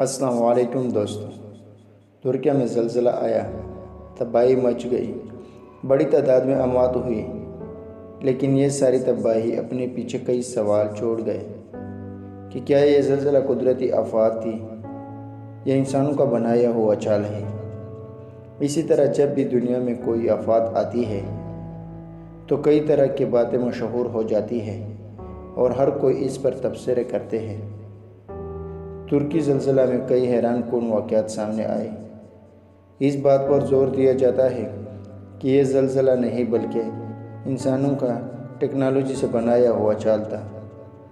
السلام علیکم دوستوں، ترکیہ میں زلزلہ آیا، تباہی مچ گئی، بڑی تعداد میں اموات ہوئی، لیکن یہ ساری تباہی اپنے پیچھے کئی سوال چھوڑ گئے کہ کیا یہ زلزلہ قدرتی آفات تھی یا انسانوں کا بنایا ہوا چال ہے۔ اسی طرح جب بھی دنیا میں کوئی آفات آتی ہے تو کئی طرح کی باتیں مشہور ہو جاتی ہیں اور ہر کوئی اس پر تبصرے کرتے ہیں۔ ترکی زلزلہ میں کئی حیران کن واقعات سامنے آئے۔ اس بات پر زور دیا جاتا ہے کہ یہ زلزلہ نہیں بلکہ انسانوں کا ٹیکنالوجی سے بنایا ہوا چال تھا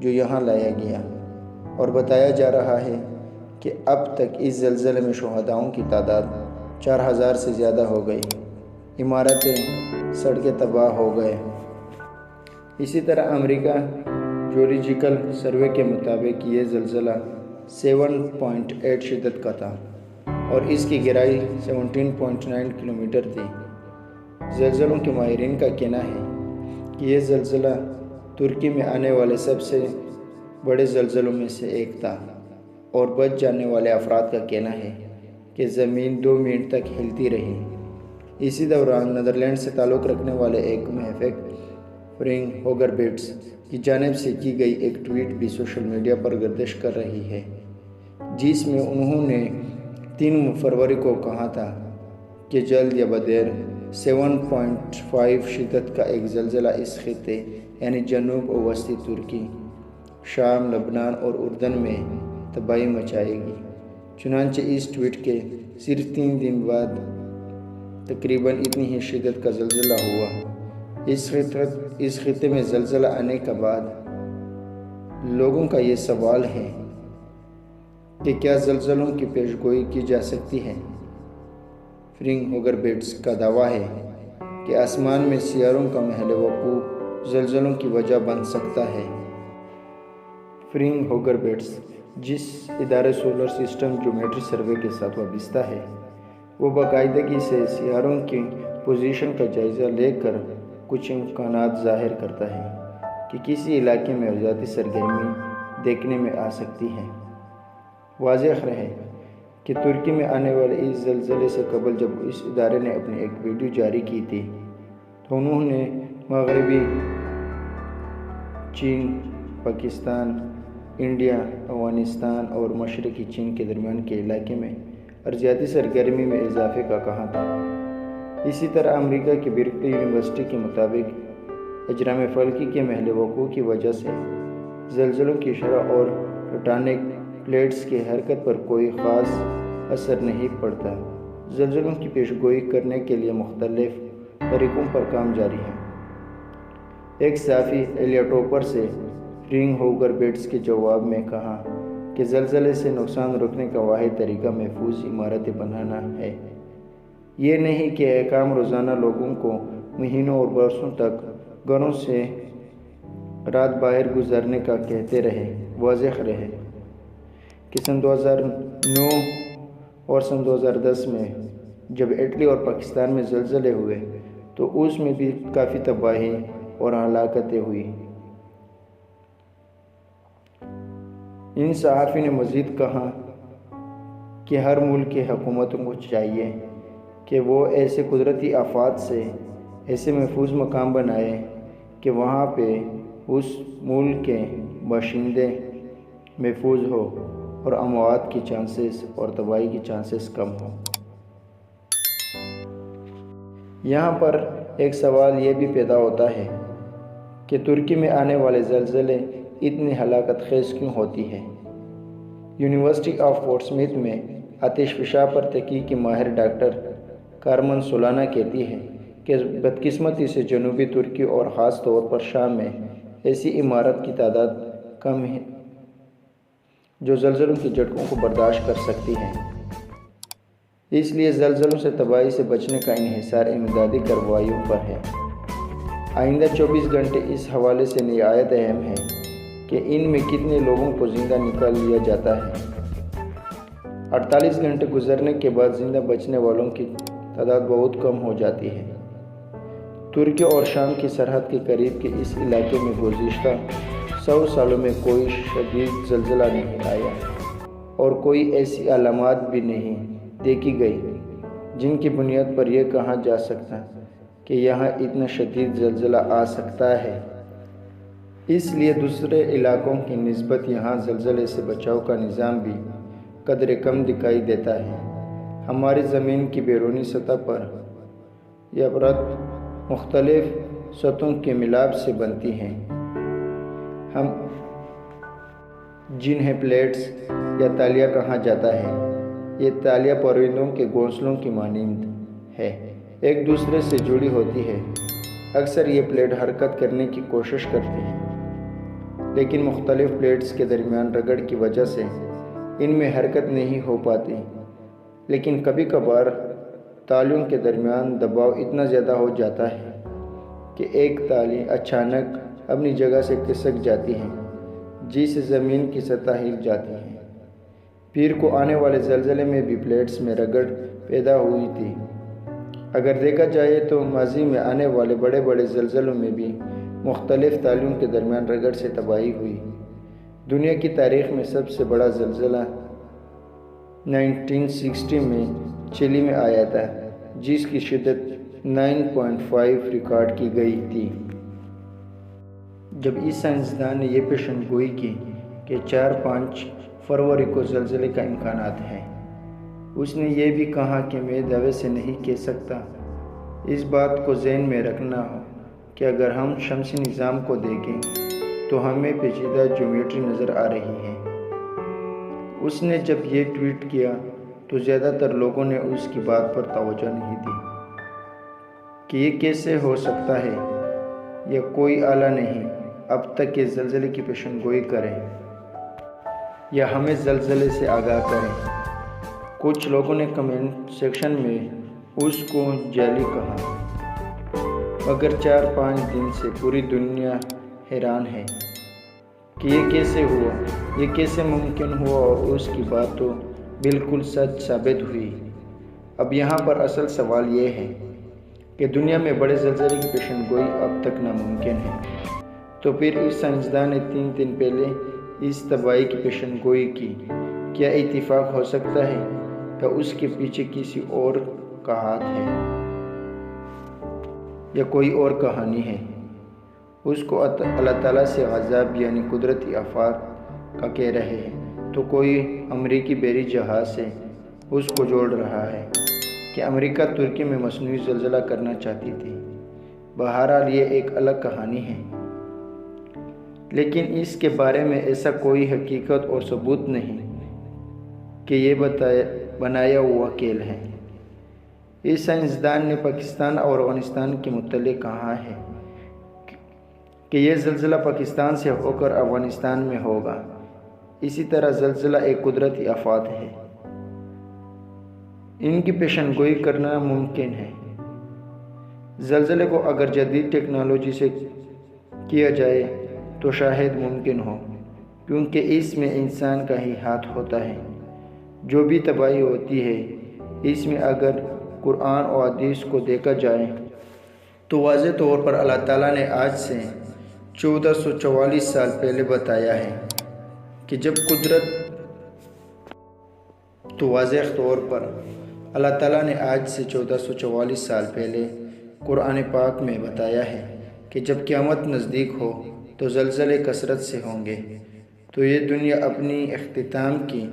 جو یہاں لایا گیا، اور بتایا جا رہا ہے کہ اب تک اس زلزلے میں شہداؤں کی تعداد 4000 سے زیادہ ہو گئی، عمارتیں، سڑکیں تباہ ہو گئے۔ اسی طرح امریکہ جیولوجیکل سروے کے مطابق یہ زلزلہ 7.8 شدت کا تھا اور اس کی گہرائی 17.9 کلومیٹر تھی۔ زلزلوں کے ماہرین کا کہنا ہے کہ یہ زلزلہ ترکی میں آنے والے سب سے بڑے زلزلوں میں سے ایک تھا، اور بچ جانے والے افراد کا کہنا ہے کہ زمین 2 منٹ تک ہلتی رہی۔ اسی دوران نیدرلینڈ سے تعلق رکھنے والے ایک محقق فرینک ہوگربیٹس کی جانب سے کی گئی ایک ٹویٹ بھی سوشل میڈیا پر گردش کر رہی ہے، جس میں انہوں نے 3 فروری کو کہا تھا کہ جلد یا بدیر 7.5 شدت کا ایک زلزلہ اس خطے یعنی جنوب و وسطی ترکی، شام، لبنان اور اردن میں تباہی مچائے گی۔ چنانچہ اس ٹویٹ کے صرف 3 دن بعد تقریباً اتنی ہی شدت کا زلزلہ ہوا۔ اس خطے میں زلزلہ آنے کے بعد لوگوں کا یہ سوال ہے کہ کیا زلزلوں کی پیش گوئی کی جا سکتی ہے؟ فرینک ہوگربیٹس کا دعویٰ ہے کہ آسمان میں سیاروں کا محل وقوع زلزلوں کی وجہ بن سکتا ہے۔ فرینک ہوگربیٹس، جس ادارے سولر سسٹم جیومیٹری سروے کے ساتھ وابستہ ہے، وہ باقاعدگی سے سیاروں کی پوزیشن کا جائزہ لے کر کچھ امکانات ظاہر کرتا ہے کہ کسی علاقے میں ذاتی سرگرمی دیکھنے میں آ سکتی ہے۔ واضح رہے کہ ترکی میں آنے والے اس زلزلے سے قبل جب اس ادارے نے اپنی ایک ویڈیو جاری کی تھی تو انہوں نے مغربی چین، پاکستان، انڈیا، افغانستان اور مشرقی چین کے درمیان کے علاقے میں ارضیاتی سرگرمی میں اضافے کا کہا تھا۔ اسی طرح امریکہ کی برکلی یونیورسٹی کے مطابق اجرام فلکی کے محل وقوع کی وجہ سے زلزلوں کی شرح اور ٹیکٹونک پلیٹس کی حرکت پر کوئی خاص اثر نہیں پڑتا۔ زلزلوں کی پیش گوئی کرنے کے لیے مختلف طریقوں پر کام جاری ہے۔ ایک صحافی ایلیٹ ہوپر سے فرینک ہوگربیٹس کے جواب میں کہا کہ زلزلے سے نقصان روکنے کا واحد طریقہ محفوظ عمارتیں بنانا ہے۔ یہ نہیں کہ حکام روزانہ لوگوں کو مہینوں اور برسوں تک گھروں سے رات باہر گزارنے کا کہتے رہے۔ واضح رہے کہ سن 2009 اور سن 2010 میں جب اٹلی اور پاکستان میں زلزلے ہوئے تو اس میں بھی کافی تباہی اور ہلاکتیں ہوئی۔ ان صحافی نے مزید کہا کہ ہر ملک کی حکومتوں کو چاہیے کہ وہ ایسے قدرتی آفات سے ایسے محفوظ مقام بنائے کہ وہاں پہ اس ملک کے باشندے محفوظ ہو اور اموات کی چانسز اور تباہی کی چانسز کم ہو۔ یہاں پر ایک سوال یہ بھی پیدا ہوتا ہے کہ ترکی میں آنے والے زلزلے اتنی ہلاکت خیز کیوں ہوتی ہے؟ یونیورسٹی آف پورٹ سمتھ میں آتش فشاں پر تحقیق کی ماہر ڈاکٹر کارمن سولانا کہتی ہے کہ بدقسمتی سے جنوبی ترکی اور خاص طور پر شام میں ایسی عمارت کی تعداد کم ہے جو زلزلوں کے جھٹکوں کو برداشت کر سکتی ہیں۔ اس لیے زلزلوں سے تباہی سے بچنے کا انحصار امدادی کارروائیوں پر ہے۔ آئندہ 24 گھنٹے اس حوالے سے نہایت اہم ہے کہ ان میں کتنے لوگوں کو زندہ نکال لیا جاتا ہے۔ 48 گھنٹے گزرنے کے بعد زندہ بچنے والوں کی تعداد بہت کم ہو جاتی ہے۔ ترکی اور شام کی سرحد کے قریب کے اس علاقے میں گزشتہ 100 سالوں میں کوئی شدید زلزلہ نہیں آیا۔ اور کوئی ایسی علامات بھی نہیں دیکھی گئی جن کی بنیاد پر یہ کہا جا سکتا کہ یہاں اتنا شدید زلزلہ آ سکتا ہے۔ اس لیے دوسرے علاقوں کی نسبت یہاں زلزلے سے بچاؤ کا نظام بھی قدرے کم دکھائی دیتا ہے۔ ہماری زمین کی بیرونی سطح پر یہ پرت مختلف سطحوں کے ملاپ سے بنتی ہیں، جنہیں پلیٹس یا تالیہ کہا جاتا ہے۔ یہ تالیہ پرندوں کے گھونسلوں کی مانند ہے، ایک دوسرے سے جڑی ہوتی ہے۔ اکثر یہ پلیٹ حرکت کرنے کی کوشش کرتی ہیں، لیکن مختلف پلیٹس کے درمیان رگڑ کی وجہ سے ان میں حرکت نہیں ہو پاتی۔ لیکن کبھی کبھار تالیوں کے درمیان دباؤ اتنا زیادہ ہو جاتا ہے کہ ایک تالی اچانک اپنی جگہ سے کھسک جاتی ہے، جس سے زمین کی سطح ہل جاتی ہے۔ پیر کو آنے والے زلزلے میں بھی پلیٹس میں رگڑ پیدا ہوئی تھی۔ اگر دیکھا جائے تو ماضی میں آنے والے بڑے بڑے زلزلوں میں بھی مختلف تالیوں کے درمیان رگڑ سے تباہی ہوئی۔ دنیا کی تاریخ میں سب سے بڑا زلزلہ 1960 میں چلی میں آیا تھا، جس کی شدت 9.5 ریکارڈ کی گئی تھی۔ جب اس سائنسدان نے یہ پیشن گوئی کی کہ 4-5 فروری کو زلزلے کا امکانات ہے، اس نے یہ بھی کہا کہ میں دعوے سے نہیں کہہ سکتا۔ اس بات کو ذہن میں رکھنا ہو کہ اگر ہم شمسی نظام کو دیکھیں تو ہمیں پیچیدہ جیومیٹری نظر آ رہی ہے۔ اس نے جب یہ ٹویٹ کیا تو زیادہ تر لوگوں نے اس کی بات پر توجہ نہیں دی کہ یہ کیسے ہو سکتا ہے، یا کوئی آلہ نہیں اب تک کہ زلزلے کی پیشن گوئی کرے یا ہمیں زلزلے سے آگاہ کرے۔ کچھ لوگوں نے کمنٹ سیکشن میں اس کو جعلی کہا، مگر 4-5 دن سے پوری دنیا حیران ہے کہ یہ کیسے ہوا، یہ کیسے ممکن ہوا، اور اس کی بات تو بالکل سچ ثابت ہوئی۔ اب یہاں پر اصل سوال یہ ہے کہ دنیا میں بڑے زلزلے کی پیشن گوئی اب تک ناممکن ہے، تو پھر اس سائنسدان نے 3 دن پہلے اس تباہی کی پیشن گوئی کی۔ کیا اتفاق ہو سکتا ہے یا اس کے پیچھے کسی اور کا ہاتھ ہے یا کوئی اور کہانی ہے؟ اس کو اللہ تعالیٰ سے عذاب یعنی قدرتی آفات کا کہہ رہے ہیں، تو کوئی امریکی بحری جہاز سے اس کو جوڑ رہا ہے کہ امریکہ ترکی میں مصنوعی زلزلہ کرنا چاہتی تھی۔ بہرحال یہ ایک الگ کہانی ہے، لیکن اس کے بارے میں ایسا کوئی حقیقت اور ثبوت نہیں کہ یہ بنایا ہوا کھیل ہے۔ اس سائنسدان نے پاکستان اور افغانستان کے متعلق کہا ہے کہ یہ زلزلہ پاکستان سے ہو کر افغانستان میں ہوگا۔ اسی طرح زلزلہ ایک قدرتی آفات ہے، ان کی پیشن گوئی کرنا ممکن ہے۔ زلزلے کو اگر جدید ٹیکنالوجی سے کیا جائے تو شاید ممکن ہو، کیونکہ اس میں انسان کا ہی ہاتھ ہوتا ہے۔ جو بھی تباہی ہوتی ہے اس میں اگر قرآن و حدیث کو دیکھا جائے تو واضح طور پر اللہ تعالیٰ نے آج سے 1444 سال پہلے بتایا ہے کہ جب قیامت نزدیک ہو تو زلزلے کثرت سے ہوں گے، تو یہ دنیا اپنی اختتام کی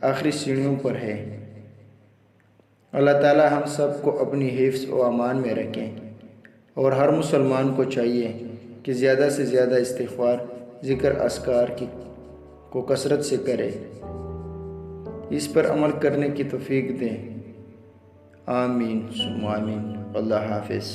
آخری سیڑھیوں پر ہے۔ اللہ تعالیٰ ہم سب کو اپنی حفظ و امان میں رکھیں، اور ہر مسلمان کو چاہیے کہ زیادہ سے زیادہ استغفار، ذکر، اذکار کو کثرت سے کرے، اس پر عمل کرنے کی توفیق دیں۔ آمین ثم آمین۔ اللہ حافظ۔